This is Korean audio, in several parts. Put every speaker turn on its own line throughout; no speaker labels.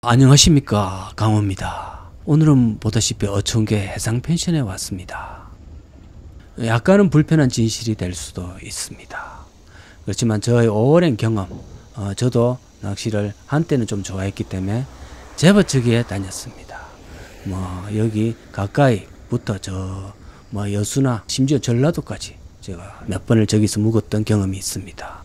안녕하십니까, 강호입니다. 오늘은 보다시피 어촌계 해상펜션에 왔습니다. 약간은 불편한 진실이 될 수도 있습니다. 그렇지만 저의 오랜 경험, 저도 낚시를 한때는 좀 좋아했기 때문에 제법 저기에 다녔습니다. 여기 가까이부터 여수나 심지어 전라도까지 제가 몇 번을 저기서 묵었던 경험이 있습니다.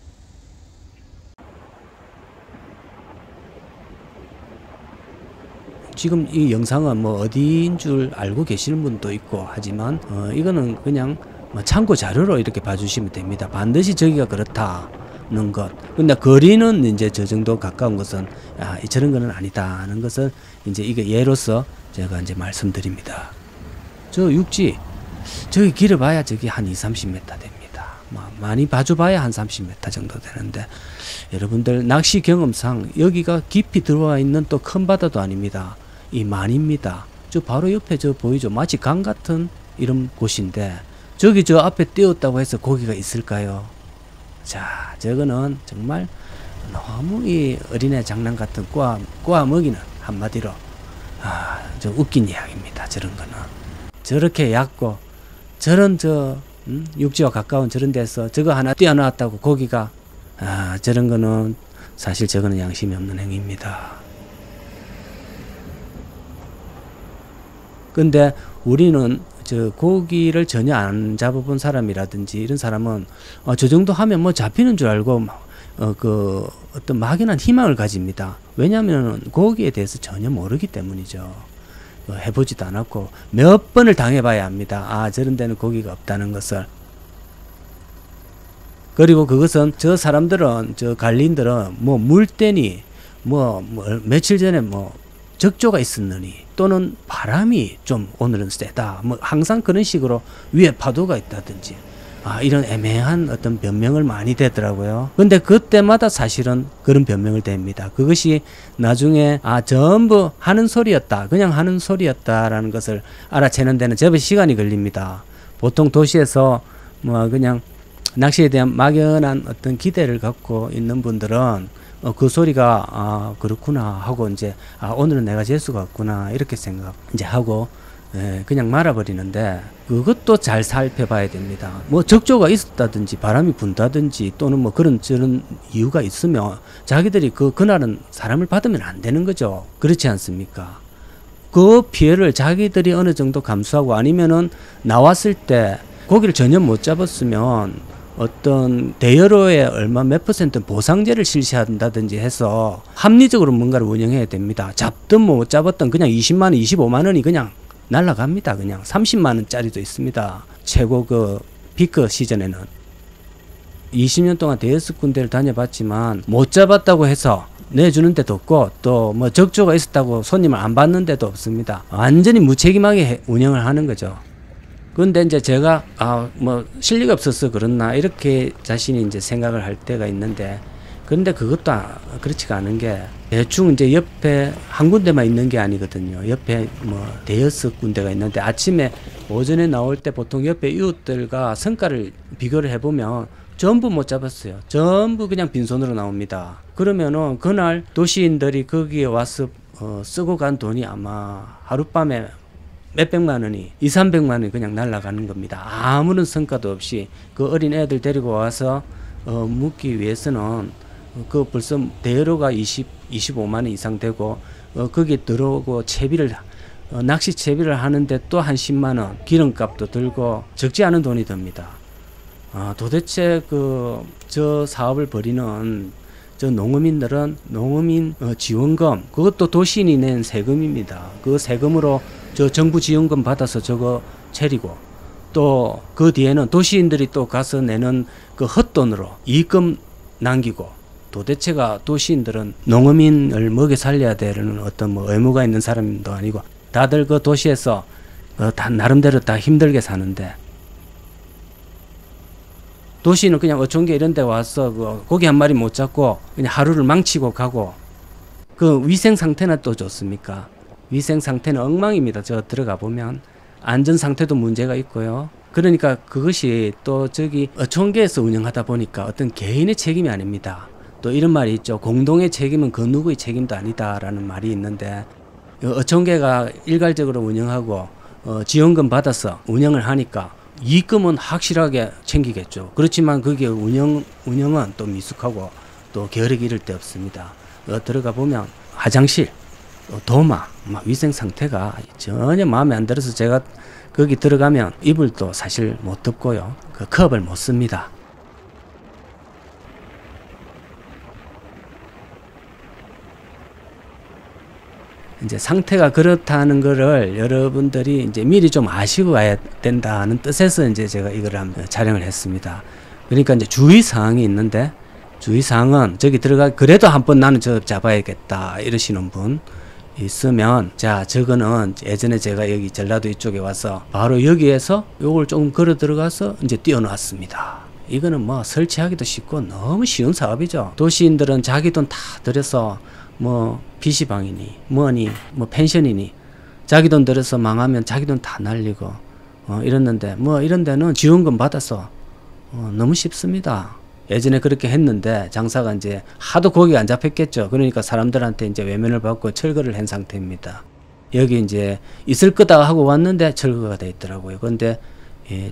지금 이 영상은 어디인 줄 알고 계시는 분도 있고 하지만 이거는 그냥 참고 자료로 이렇게 봐주시면 됩니다. 반드시 저기가 그렇다는 것. 근데 거리는 이제 저 정도 가까운 것은 저런 거는 아니다는 것을 이제 이게 예로서 제가 이제 말씀드립니다. 저 육지 저기 길어봐야 저기 한 20-30m 됩니다. 많이 봐줘봐야 한 30m 정도 되는데 여러분들 낚시 경험상 여기가 깊이 들어와 있는 또 큰 바다도 아닙니다. 이 만입니다. 저 바로 옆에 저 보이죠? 마치 강 같은 이런 곳인데 저기 저 앞에 띄웠다고 해서 고기가 있을까요? 자, 저거는 정말 너무 이 어린애 장난 같은 꼬아 먹이는 한마디로 좀 웃긴 이야기입니다. 저런 거는 저렇게 얕고 저런 육지와 가까운 저런 데서 저거 하나 띄어놨다고 고기가 저런 거는 사실 저거는 양심이 없는 행위입니다. 근데 우리는 저 고기를 전혀 안 잡아본 사람이라든지 이런 사람은 저 정도 하면 잡히는 줄 알고 어떤 막연한 희망을 가집니다. 왜냐하면 고기에 대해서 전혀 모르기 때문이죠. 해보지도 않았고 몇 번을 당해봐야 합니다. 저런 데는 고기가 없다는 것을. 그리고 그것은 저 사람들은 저 관리인들은 물때니 며칠 전에 적조가 있었느니 또는 바람이 좀 오늘은 세다 항상 그런 식으로 위에 파도가 있다든지 이런 애매한 어떤 변명을 많이 대더라고요. 근데 그때마다 사실은 그런 변명을 댑니다. 그것이 나중에 전부 하는 소리였다, 그냥 하는 소리였다라는 것을 알아채는 데는 제법 시간이 걸립니다. 보통 도시에서 그냥 낚시에 대한 막연한 어떤 기대를 갖고 있는 분들은 그 소리가 그렇구나 하고 이제 오늘은 내가 재수가 없구나 이렇게 생각 이제 하고 그냥 말아버리는데 그것도 잘 살펴봐야 됩니다. 적조가 있었다든지 바람이 분다든지 또는 저런 이유가 있으면 자기들이 그날은 사람을 받으면 안 되는 거죠. 그렇지 않습니까? 그 피해를 자기들이 어느 정도 감수하고 아니면은 나왔을 때 고기를 전혀 못 잡았으면 어떤 대여료에 얼마 몇 % 보상제를 실시한다든지 해서 합리적으로 뭔가를 운영해야 됩니다. 잡든 못 잡았든 그냥 20만원, 25만원이 그냥 날라갑니다. 그냥 30만원짜리도 있습니다. 최고 피크 시즌에는. 20년 동안 대여섯 군데를 다녀봤지만 못 잡았다고 해서 내주는 데도 없고 또 적조가 있었다고 손님을 안 받는 데도 없습니다. 완전히 무책임하게 운영을 하는 거죠. 근데 이제 제가 실력이 없어서 그렇나 이렇게 자신이 이제 생각을 할 때가 있는데 근데 그것도 그렇지가 않은 게 대충 이제 옆에 한 군데만 있는 게 아니거든요. 옆에 대여섯 군데가 있는데 아침에 오전에 나올 때 보통 옆에 이웃들과 성과를 비교를 해보면 전부 못 잡았어요. 전부 그냥 빈손으로 나옵니다. 그러면은 그날 도시인들이 거기에 와서 쓰고 간 돈이 아마 하룻밤에 몇백만 원이 200-300만 원이 그냥 날아가는 겁니다. 아무런 성과도 없이 그 어린 애들 데리고 와서 묵기 위해서는 벌써 대여료가 25만 원 이상 되고 거기에 들어오고 낚시 채비를 하는데 또 한 10만 원 기름값도 들고 적지 않은 돈이 듭니다. 도대체 저 사업을 벌이는 저 농어민들은 농어민 지원금 그것도 도시인이 낸 세금입니다. 그 세금으로 저 정부 지원금 받아서 저거 차리고 또 그 뒤에는 도시인들이 또 가서 내는 그 헛돈으로 이익금 남기고 도대체가 도시인들은 농어민을 먹여 살려야 되는 어떤 의무가 있는 사람도 아니고 다들 그 도시에서 다 나름대로 다 힘들게 사는데 도시는 그냥 어촌계 이런 데 와서 고기 한 마리 못 잡고 그냥 하루를 망치고 가고 그 위생 상태는 또 좋습니까? 위생 상태는 엉망입니다. 저 들어가 보면 안전 상태도 문제가 있고요. 그러니까 그것이 또 저기 어촌계에서 운영하다 보니까 어떤 개인의 책임이 아닙니다. 또 이런 말이 있죠. 공동의 책임은 그 누구의 책임도 아니다라는 말이 있는데 어촌계가 일괄적으로 운영하고 지원금 받아서 운영을 하니까 이익금은 확실하게 챙기겠죠. 그렇지만 그게 운영은 또 미숙하고 또 계획이 이를 데 없습니다. 들어가 보면 화장실, 도마, 위생 상태가 전혀 마음에 안 들어서 제가 거기 들어가면 이불도 사실 못 덮고요. 그 컵을 못 씁니다. 이제 상태가 그렇다는 거를 여러분들이 이제 미리 좀 아시고 가야 된다는 뜻에서 이제 제가 이걸 한번 촬영을 했습니다. 그러니까 이제 주의사항이 있는데, 주의사항은 저기 들어가, 그래도 한번 나는 저 잡아야겠다 이러시는 분 있으면, 자, 저거는 예전에 제가 여기 전라도 이쪽에 와서 바로 여기에서 요걸 조금 걸어 들어가서 이제 띄워놨습니다. 이거는 뭐 설치하기도 쉽고 너무 쉬운 사업이죠. 도시인들은 자기 돈 다 들여서 뭐 PC방이니 뭐니 뭐 펜션이니 자기 돈 들여서 망하면 자기 돈 다 날리고 이랬는데, 뭐 이런 데는 지원금 받아서 너무 쉽습니다. 예전에 그렇게 했는데 장사가 이제 하도 고기가 안 잡혔겠죠. 그러니까 사람들한테 이제 외면을 받고 철거를 한 상태입니다. 여기 이제 있을 거다 하고 왔는데 철거가 돼 있더라고요. 근데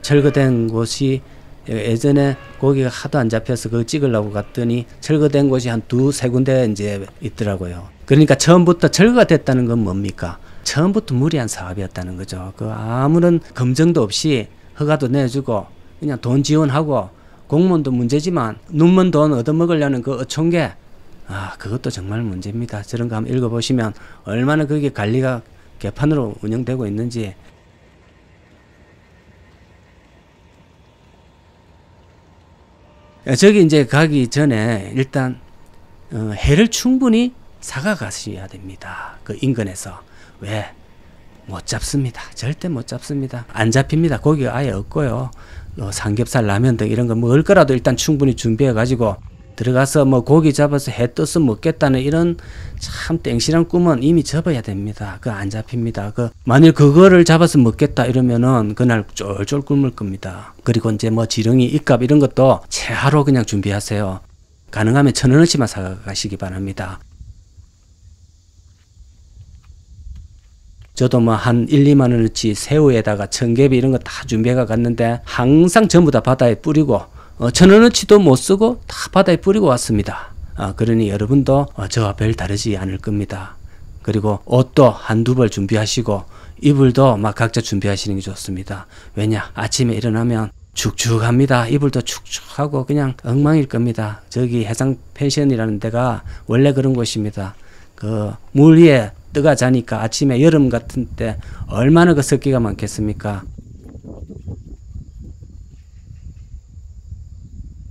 철거된 곳이 예전에 고기가 하도 안 잡혀서 그거 찍으려고 갔더니 철거된 곳이 한 두세 군데 이제 있더라고요. 그러니까 처음부터 철거가 됐다는 건 뭡니까? 처음부터 무리한 사업이었다는 거죠. 그 아무런 검증도 없이 허가도 내주고 그냥 돈 지원하고, 공무원도 문제지만 눈먼 돈 얻어먹으려는 그 어촌계, 그것도 정말 문제입니다. 저런 거 한번 읽어보시면 얼마나 그게 관리가 개판으로 운영되고 있는지. 저기 이제 가기 전에 일단 해를 충분히 사가 가셔야 됩니다. 그 인근에서. 왜? 못 잡습니다. 절대 못 잡습니다. 안 잡힙니다. 고기가 아예 없고요. 삼겹살, 라면 등 이런 거 먹을 거라도 일단 충분히 준비해 가지고 들어가서 뭐 고기 잡아서 해 떠서 먹겠다는 이런 참 땡실한 꿈은 이미 접어야 됩니다. 그거 안 잡힙니다. 만일 그거를 잡아서 먹겠다 이러면은 그날 쫄쫄 굶을 겁니다. 그리고 이제 뭐 지렁이, 입갑 이런 것도 채하로 그냥 준비하세요. 가능하면 1,000원어치만 사가시기 바랍니다. 저도 뭐 한 1, 2만 원어치 새우에다가 청개비 이런 거 다 준비해가 갔는데 항상 전부 다 바다에 뿌리고 1,000원어치도 못 쓰고 다 바다에 뿌리고 왔습니다. 그러니 여러분도 저와 별 다르지 않을 겁니다. 그리고 옷도 한두 벌 준비하시고 이불도 막 각자 준비하시는 게 좋습니다. 왜냐? 아침에 일어나면 축축합니다. 이불도 축축하고 그냥 엉망일 겁니다. 저기 해상 펜션이라는 데가 원래 그런 곳입니다. 그 물 위에 뜨가 자니까 아침에 여름 같은 때 얼마나 그 습기가 많겠습니까?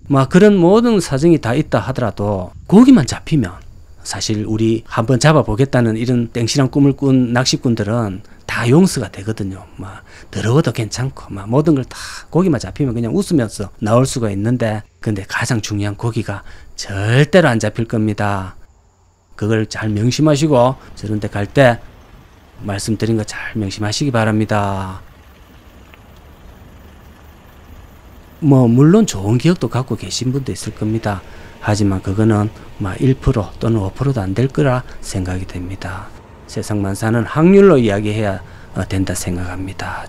뭐 그런 모든 사정이 다 있다 하더라도 고기만 잡히면, 사실 우리 한번 잡아보겠다는 이런 땡실한 꿈을 꾼 낚시꾼들은 다 용서가 되거든요. 막 더러워도 괜찮고 막 모든 걸 다 고기만 잡히면 그냥 웃으면서 나올 수가 있는데, 근데 가장 중요한 고기가 절대로 안 잡힐 겁니다. 그걸 잘 명심하시고 저런 데 갈 때 말씀드린 거 잘 명심하시기 바랍니다. 뭐 물론 좋은 기억도 갖고 계신 분도 있을 겁니다. 하지만 그거는 1% 또는 5%도 안 될 거라 생각이 됩니다. 세상 만사는 확률로 이야기해야 된다 생각합니다.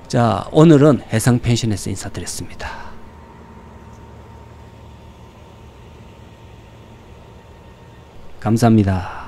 자, 오늘은 해상 펜션에서 인사드렸습니다. 감사합니다.